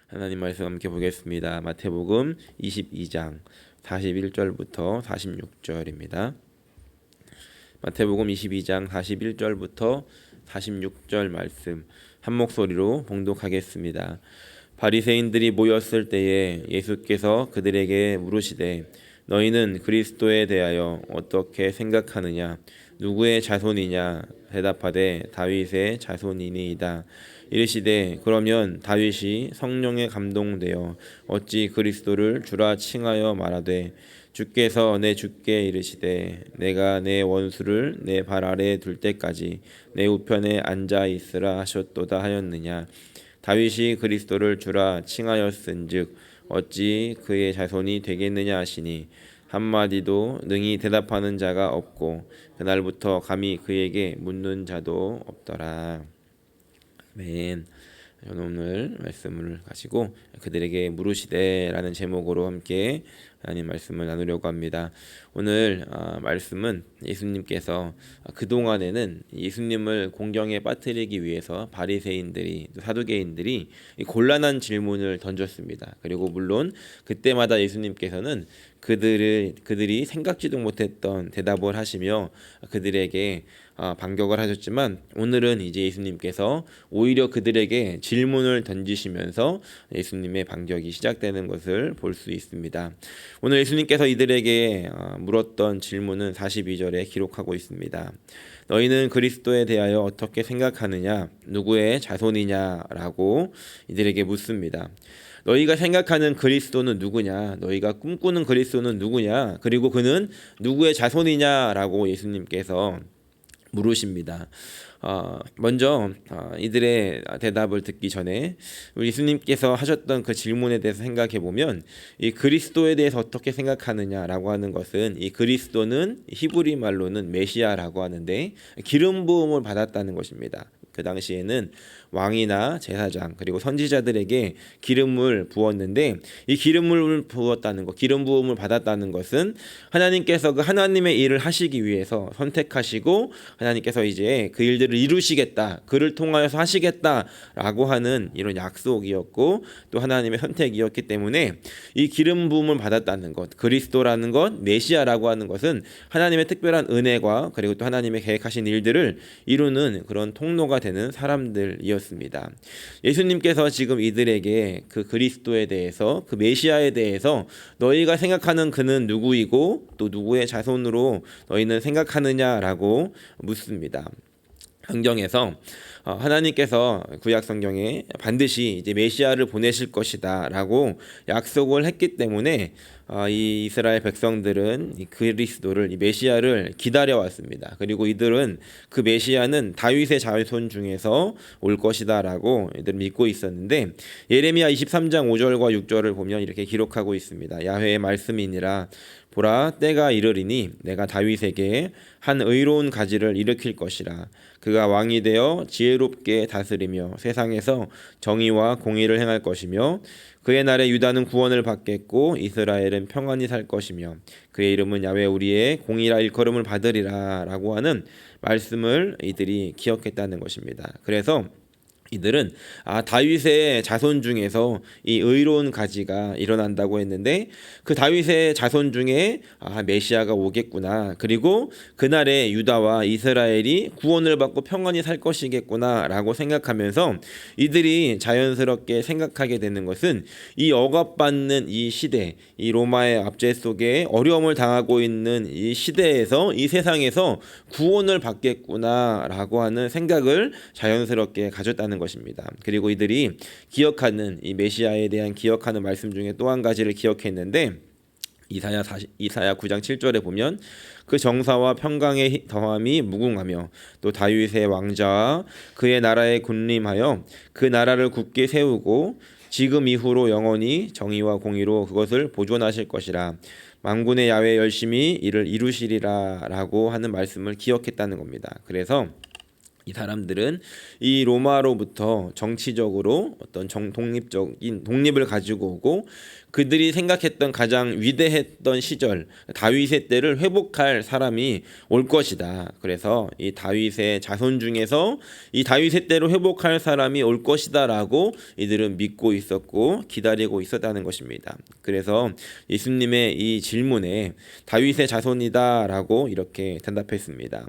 하나님 말씀 함께 보겠습니다. 마태복음 22장 41절부터 46절입니다. 마태복음 22장 41절부터 46절 말씀 한 목소리로 봉독하겠습니다. 바리새인들이 모였을 때에 예수께서 그들에게 물으시되 너희는 그리스도에 대하여 어떻게 생각하느냐? 누구의 자손이냐? 대답하되 다윗의 자손이니이다. 이르시되 그러면 다윗이 성령에 감동되어 어찌 그리스도를 주라 칭하여 말하되 주께서 내 주께 이르시되 내가 내 원수를 내 발 아래 둘 때까지 내 우편에 앉아 있으라 하셨도다 하였느냐? 다윗이 그리스도를 주라 칭하였은즉 어찌 그의 자손이 되겠느냐 하시니 한마디도 능히 대답하는 자가 없고 그날부터 감히 그에게 묻는 자도 없더라. 아멘. 저는 오늘 말씀을 가지고 그들에게 물으시되라는 제목으로 함께 하나님 말씀을 나누려고 합니다. 오늘 말씀은 예수님께서 그동안에는 예수님을 공경에 빠뜨리기 위해서 바리새인들이 사두개인들이 곤란한 질문을 던졌습니다. 그리고 물론 그때마다 예수님께서는 그들이 생각지도 못했던 대답을 하시며 그들에게 반격을 하셨지만 오늘은 이제 예수님께서 오히려 그들에게 질문을 던지시면서 예수님의 반격이 시작되는 것을 볼 수 있습니다. 오늘 예수님께서 이들에게 물었던 질문은 42절에 기록하고 있습니다. 너희는 그리스도에 대하여 어떻게 생각하느냐? 누구의 자손이냐라고 이들에게 묻습니다. 너희가 생각하는 그리스도는 누구냐? 너희가 꿈꾸는 그리스도는 누구냐? 그리고 그는 누구의 자손이냐라고 예수님께서 물으십니다. 먼저 이들의 대답을 듣기 전에 우리 예수님께서 하셨던 그 질문에 대해서 생각해 보면 이 그리스도에 대해서 어떻게 생각하느냐라고 하는 것은 이 그리스도는 히브리 말로는 메시아라고 하는데 기름 부음을 받았다는 것입니다. 그 당시에는 왕이나 제사장 그리고 선지자들에게 기름을 부었는데 이 기름을 부었다는 것, 기름 부음을 받았다는 것은 하나님께서 그 하나님의 일을 하시기 위해서 선택하시고 하나님께서 이제 그 일들을 이루시겠다, 그를 통하여서 하시겠다라고 하는 이런 약속이었고 또 하나님의 선택이었기 때문에 이 기름 부음을 받았다는 것, 그리스도라는 것, 메시아라고 하는 것은 하나님의 특별한 은혜과 그리고 또 하나님의 계획하신 일들을 이루는 그런 통로가 되는 사람들이었습니다. 예수님께서 지금 이들에게 그 그리스도에 대해서 그 메시아에 대해서 너희가 생각하는 그는 누구이고 또 누구의 자손으로 너희는 생각하느냐라고 묻습니다. 성경에서 하나님께서 구약 성경에 반드시 이제 메시아를 보내실 것이다라고 약속을 했기 때문에 이 이스라엘 백성들은 이 그리스도를 이 메시아를 기다려왔습니다. 그리고 이들은 그 메시아는 다윗의 자손 중에서 올 것이다라고 이들 믿고 있었는데 예레미야 23장 5절과 6절을 보면 이렇게 기록하고 있습니다. 야훼의 말씀이니라 보라 때가 이르리니 내가 다윗에게 한 의로운 가지를 일으킬 것이라 그가 왕이 되어 지혜롭게 다스리며 세상에서 정의와 공의를 행할 것이며 그의 날에 유다는 구원을 받겠고 이스라엘은 평안히 살 것이며 그의 이름은 야훼 우리의 공의라 일컬음을 받으리라 라고 하는 말씀을 이들이 기억했다는 것입니다. 그래서 이들은 다윗의 자손 중에서 이 의로운 가지가 일어난다고 했는데 그 다윗의 자손 중에 메시아가 오겠구나, 그리고 그날에 유다와 이스라엘이 구원을 받고 평안히 살 것이겠구나 라고 생각하면서 이들이 자연스럽게 생각하게 되는 것은 이 억압받는 이 시대, 이 로마의 압제 속에 어려움을 당하고 있는 이 시대에서 이 세상에서 구원을 받겠구나 라고 하는 생각을 자연스럽게 가졌다는 것입니다. 그리고 이들이 기억하는 이 메시아에 대한 기억하는 말씀 중에 또 한 가지를 기억했는데 이사야 9장 7절에 보면 그 정사와 평강의 더함이 무궁하며 또 다윗의 왕자와 그의 나라에 군림하여 그 나라를 굳게 세우고 지금 이후로 영원히 정의와 공의로 그것을 보존하실 것이라 만군의 야훼 열심히 이를 이루시리라 라고 하는 말씀을 기억했다는 겁니다. 그래서 이 사람들은 이 로마로부터 정치적으로 어떤 독립적인 독립을 가지고 오고 그들이 생각했던 가장 위대했던 시절 다윗의 때를 회복할 사람이 올 것이다. 그래서 이 다윗의 자손 중에서 이 다윗의 때를 회복할 사람이 올 것이다라고 이들은 믿고 있었고 기다리고 있었다는 것입니다. 그래서 예수님의 이 질문에 다윗의 자손이다라고 이렇게 대답했습니다.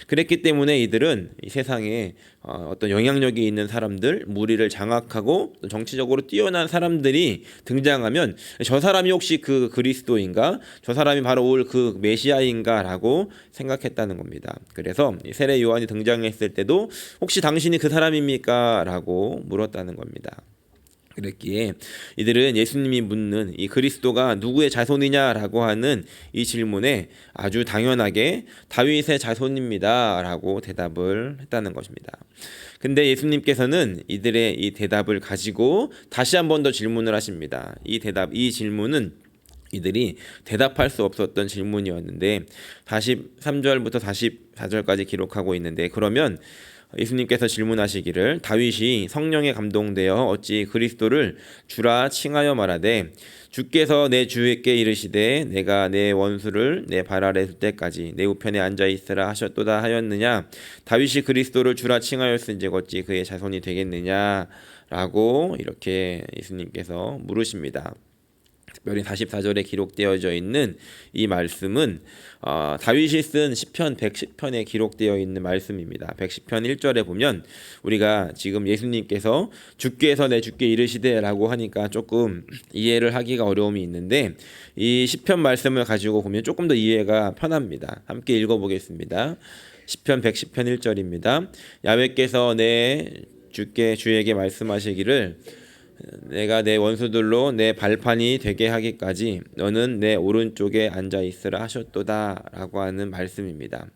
그랬기 때문에 이들은 이 세상에 어떤 영향력이 있는 사람들, 무리를 장악하고 정치적으로 뛰어난 사람들이 등장하면 저 사람이 혹시 그 그리스도인가? 저 사람이 바로 올 그 메시아인가라고 생각했다는 겁니다. 그래서 세례 요한이 등장했을 때도 혹시 당신이 그 사람입니까? 라고 물었다는 겁니다. 그랬기에 이들은 예수님이 묻는 이 그리스도가 누구의 자손이냐라고 하는 이 질문에 아주 당연하게 다윗의 자손입니다라고 대답을 했다는 것입니다. 근데 예수님께서는 이들의 이 대답을 가지고 다시 한 번 더 질문을 하십니다. 이 질문은 이들이 대답할 수 없었던 질문이었는데 43절부터 44절까지 기록하고 있는데 그러면 예수님께서 질문하시기를 다윗이 성령에 감동되어 어찌 그리스도를 주라 칭하여 말하되 주께서 내 주에게 이르시되 내가 내 원수를 내 발 아래 둘 때까지 내 우편에 앉아 있으라 하셨도다 하였느냐 다윗이 그리스도를 주라 칭하였은즉 어찌 그의 자손이 되겠느냐라고 이렇게 예수님께서 물으십니다. 특별히 44절에 기록되어져 있는 이 말씀은 다윗이 쓴 시편 110편에 기록되어 있는 말씀입니다. 110편 1절에 보면 우리가 지금 예수님께서 주께서 내 주께 이르시되라고 하니까 조금 이해를 하기가 어려움이 있는데 이 시편 말씀을 가지고 보면 조금 더 이해가 편합니다. 함께 읽어보겠습니다. 시편 110편 1절입니다. 야훼께서 내 주에게 말씀하시기를 내가 내 원수들로 내 발판이 되게 하기까지 너는 내 오른쪽에 앉아 있으라 하셨도다 라고 하는 말씀입니다.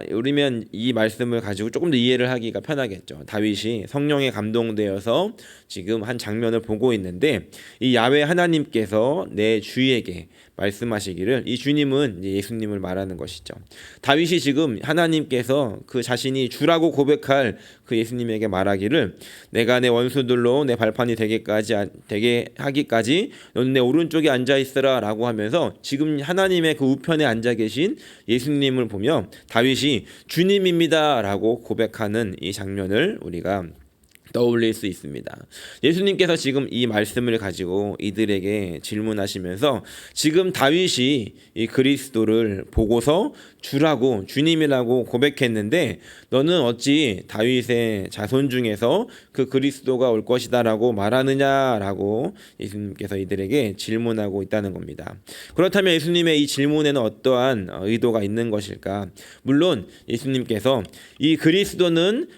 우리면 이 말씀을 가지고 조금 더 이해를 하기가 편하겠죠. 다윗이 성령에 감동되어서 지금 한 장면을 보고 있는데 이 야훼 하나님께서 내 주에게 말씀하시기를 이 주님은 예수님을 말하는 것이죠. 다윗이 지금 하나님께서 그 자신이 주라고 고백할 그 예수님에게 말하기를 내가 내 원수들로 내 발판이 되게 하기까지 너는 내 오른쪽에 앉아 있으라 라고 하면서 지금 하나님의 그 우편에 앉아 계신 예수님을 보며 다윗이 주님입니다 라고 고백하는 이 장면을 우리가 떠올릴 수 있습니다. 예수님께서 지금 이 말씀을 가지고 이들에게 질문하시면서 지금 다윗이 이 그리스도를 보고서 주라고 주님이라고 고백했는데 너는 어찌 다윗의 자손 중에서 그 그리스도가 올 것이다라고 말하느냐라고 예수님께서 이들에게 질문하고 있다는 겁니다. 그렇다면 예수님의 이 질문에는 어떠한 의도가 있는 것일까? 물론 예수님께서 이 그리스도는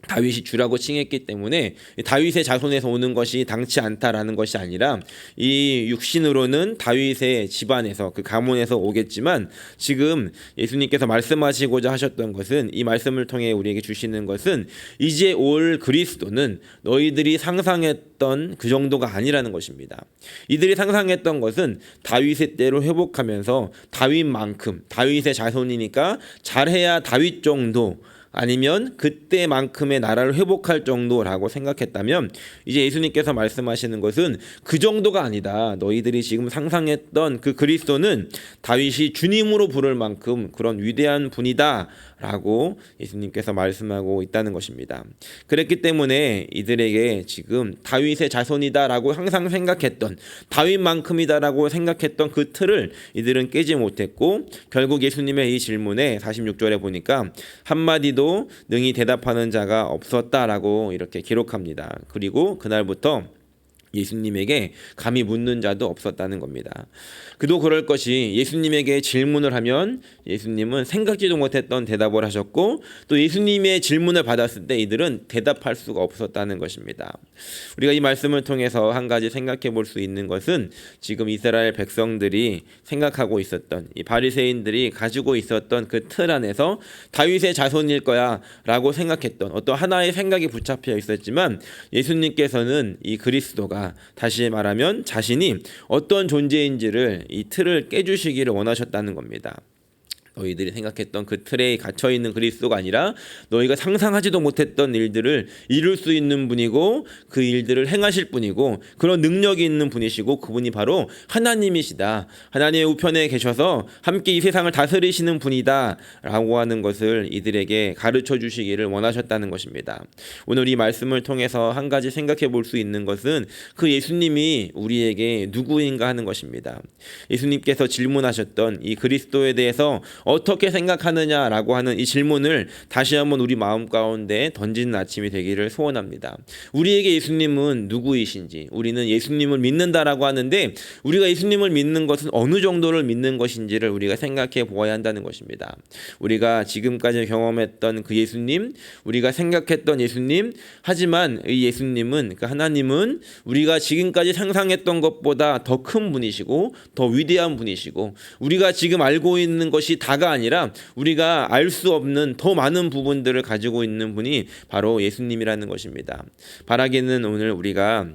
다윗이 주라고 칭했기 때문에 다윗의 자손에서 오는 것이 당치 않다라는 것이 아니라 이 육신으로는 다윗의 집안에서 그 가문에서 오겠지만 지금 예수님께서 말씀하시고자 하셨던 것은 이 말씀을 통해 우리에게 주시는 것은 이제 올 그리스도는 너희들이 상상했던 그 정도가 아니라는 것입니다. 이들이 상상했던 것은 다윗의 때로 회복하면서 다윗의 자손이니까 잘해야 다윗 정도 아니면 그때만큼의 나라를 회복할 정도라고 생각했다면 이제 예수님께서 말씀하시는 것은 그 정도가 아니다. 너희들이 지금 상상했던 그 그리스도는 다윗이 주님으로 부를 만큼 그런 위대한 분이다 라고 예수님께서 말씀하고 있다는 것입니다. 그랬기 때문에 이들에게 지금 다윗의 자손이다 라고 항상 생각했던 다윗만큼이다 라고 생각했던 그 틀을 이들은 깨지 못했고 결국 예수님의 이 질문에 46절에 보니까 한마디도 능히 대답하는 자가 없었다라고 이렇게 기록합니다. 그리고 그날부터 예수님에게 감히 묻는 자도 없었다는 겁니다. 그도 그럴 것이 예수님에게 질문을 하면 예수님은 생각지도 못했던 대답을 하셨고 또 예수님의 질문을 받았을 때 이들은 대답할 수가 없었다는 것입니다. 우리가 이 말씀을 통해서 한 가지 생각해 볼 수 있는 것은 지금 이스라엘 백성들이 생각하고 있었던 이 바리새인들이 가지고 있었던 그 틀 안에서 다윗의 자손일 거야 라고 생각했던 어떤 하나의 생각이 붙잡혀 있었지만 예수님께서는 이 그리스도가 다시 말하면 자신이 어떤 존재인지를 이 틀을 깨주시기를 원하셨다는 겁니다. 너희들이 생각했던 그 틀에 갇혀 있는 그리스도가 아니라 너희가 상상하지도 못했던 일들을 이룰 수 있는 분이고 그 일들을 행하실 분이고 그런 능력이 있는 분이시고 그분이 바로 하나님이시다. 하나님의 우편에 계셔서 함께 이 세상을 다스리시는 분이다라고 하는 것을 이들에게 가르쳐 주시기를 원하셨다는 것입니다. 오늘 이 말씀을 통해서 한 가지 생각해 볼 수 있는 것은 그 예수님이 우리에게 누구인가 하는 것입니다. 예수님께서 질문하셨던 이 그리스도에 대해서 어떻게 생각하느냐라고 하는 이 질문을 다시 한번 우리 마음 가운데 던지는 아침이 되기를 소원합니다. 우리에게 예수님은 누구이신지, 우리는 예수님을 믿는다라고 하는데 우리가 예수님을 믿는 것은 어느 정도를 믿는 것인지를 우리가 생각해 보아야 한다는 것입니다. 우리가 지금까지 경험했던 그 예수님, 우리가 생각했던 예수님, 하지만 이 예수님은, 그 하나님은 우리가 지금까지 상상했던 것보다 더 큰 분이시고 더 위대한 분이시고 우리가 지금 알고 있는 것이 다가 아니라 우리가 알 수 없는 더 많은 부분들을 가지고 있는 분이 바로 예수님이라는 것입니다. 바라기는 오늘 우리가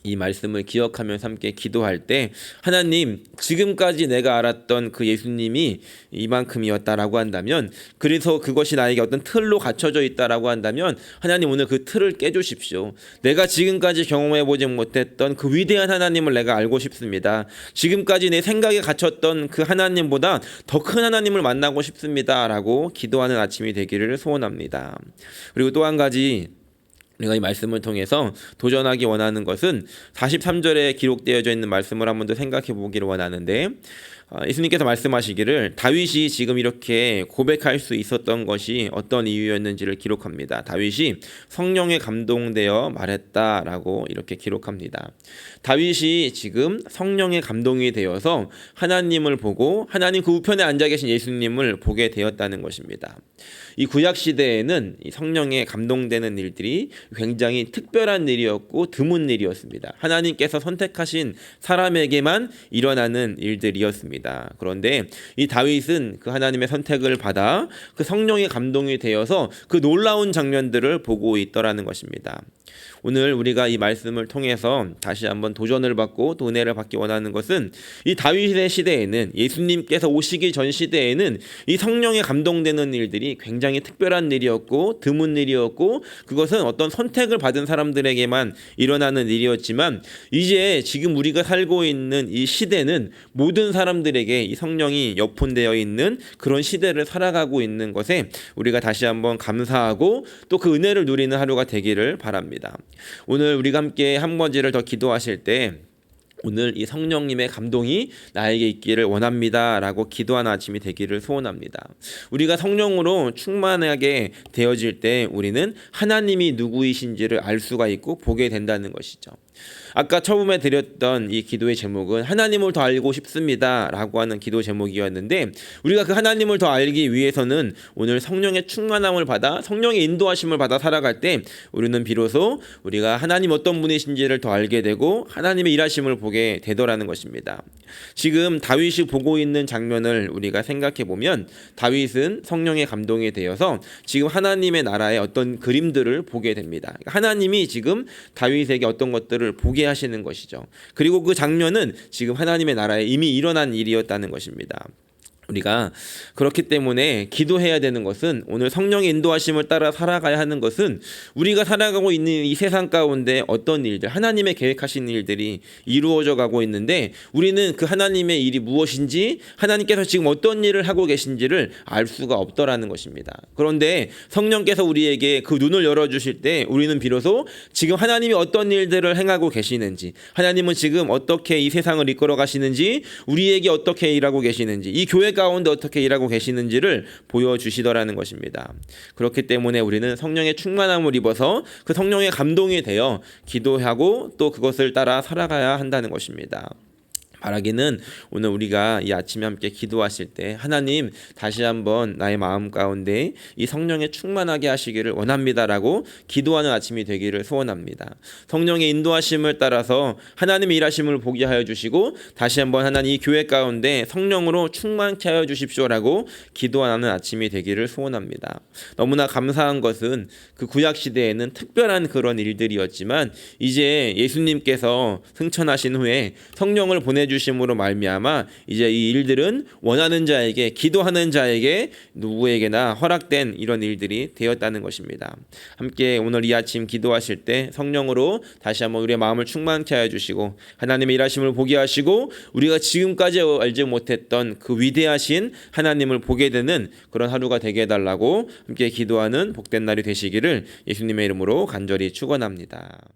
이 말씀을 기억하면서 함께 기도할 때 하나님, 지금까지 내가 알았던 그 예수님이 이만큼이었다라고 한다면, 그래서 그것이 나에게 어떤 틀로 갖춰져 있다라고 한다면 하나님 오늘 그 틀을 깨주십시오. 내가 지금까지 경험해보지 못했던 그 위대한 하나님을 내가 알고 싶습니다. 지금까지 내 생각에 갇혔던 그 하나님보다 더 큰 하나님을 만나고 싶습니다 라고 기도하는 아침이 되기를 소원합니다. 그리고 또 한 가지 우리가 이 말씀을 통해서 도전하기 원하는 것은 43절에 기록되어져 있는 말씀을 한번 더 생각해 보기를 원하는데, 예수님께서 말씀하시기를 다윗이 지금 이렇게 고백할 수 있었던 것이 어떤 이유였는지를 기록합니다. 다윗이 성령에 감동되어 말했다라고 이렇게 기록합니다. 다윗이 지금 성령에 감동이 되어서 하나님을 보고 하나님 그 우편에 앉아 계신 예수님을 보게 되었다는 것입니다. 이 구약 시대에는 이 성령에 감동되는 일들이 굉장히 특별한 일이었고 드문 일이었습니다. 하나님께서 선택하신 사람에게만 일어나는 일들이었습니다. 그런데 이 다윗은 그 하나님의 선택을 받아 그 성령의 감동이 되어서 그 놀라운 장면들을 보고 있더라는 것입니다. 오늘 우리가 이 말씀을 통해서 다시 한번 도전을 받고 또 은혜를 받기 원하는 것은 이 다윗의 시대에는, 예수님께서 오시기 전 시대에는 이 성령에 감동되는 일들이 굉장히 특별한 일이었고 드문 일이었고 그것은 어떤 선택을 받은 사람들에게만 일어나는 일이었지만, 이제 지금 우리가 살고 있는 이 시대는 모든 사람들에게 이 성령이 여폰되어 있는 그런 시대를 살아가고 있는 것에 우리가 다시 한번 감사하고 또 그 은혜를 누리는 하루가 되기를 바랍니다. 오늘 우리가 함께 한 번지를 더 기도하실 때 오늘 이 성령님의 감동이 나에게 있기를 원합니다 라고 기도하는 아침이 되기를 소원합니다. 우리가 성령으로 충만하게 되어질 때 우리는 하나님이 누구이신지를 알 수가 있고 보게 된다는 것이죠. 아까 처음에 드렸던 이 기도의 제목은 하나님을 더 알고 싶습니다 라고 하는 기도 제목이었는데, 우리가 그 하나님을 더 알기 위해서는 오늘 성령의 충만함을 받아 성령의 인도하심을 받아 살아갈 때 우리는 비로소 우리가 하나님 어떤 분이신지를 더 알게 되고 하나님의 일하심을 보게 되더라는 것입니다. 지금 다윗이 보고 있는 장면을 우리가 생각해 보면 다윗은 성령의 감동이 되어서 지금 하나님의 나라의 어떤 그림들을 보게 됩니다. 하나님이 지금 다윗에게 어떤 것들을 보게 하시는 것이죠. 그리고 그 장면은 지금 하나님의 나라에 이미 일어난 일이었다는 것입니다. 우리가 그렇기 때문에 기도해야 되는 것은, 오늘 성령의 인도하심을 따라 살아가야 하는 것은 우리가 살아가고 있는 이 세상 가운데 어떤 일들, 하나님의 계획하신 일들이 이루어져 가고 있는데 우리는 그 하나님의 일이 무엇인지, 하나님께서 지금 어떤 일을 하고 계신지를 알 수가 없더라는 것입니다. 그런데 성령께서 우리에게 그 눈을 열어주실 때 우리는 비로소 지금 하나님이 어떤 일들을 행하고 계시는지, 하나님은 지금 어떻게 이 세상을 이끌어 가시는지, 우리에게 어떻게 일하고 계시는지, 이 교회 가운데 어떻게 일하고 계시는지를 보여주시더라는 것입니다. 그렇기 때문에 우리는 성령의 충만함을 입어서 그 성령의 감동이 되어 기도하고 또 그것을 따라 살아가야 한다는 것입니다. 바라기는 오늘 우리가 이 아침에 함께 기도하실 때 하나님 다시 한번 나의 마음 가운데 이 성령에 충만하게 하시기를 원합니다라고 기도하는 아침이 되기를 소원합니다. 성령의 인도하심을 따라서 하나님의 일하심을 보게 하여 주시고 다시 한번 하나님 이 교회 가운데 성령으로 충만케 하여 주십시오라고 기도하는 아침이 되기를 소원합니다. 너무나 감사한 것은 그 구약 시대에는 특별한 그런 일들이었지만 이제 예수님께서 승천하신 후에 성령을 보내주시고 주심으로 말미암아 이제 이 일들은 원하는 자에게, 기도하는 자에게, 누구에게나 허락된 이런 일들이 되었다는 것입니다. 함께 오늘 이 아침 기도하실 때 성령으로 다시 한번 우리의 마음을 충만케 하여 주시고 하나님의 일하심을 보게 하시고 우리가 지금까지 알지 못했던 그 위대하신 하나님을 보게 되는 그런 하루가 되게 해달라고 함께 기도하는 복된 날이 되시기를 예수님의 이름으로 간절히 축원합니다.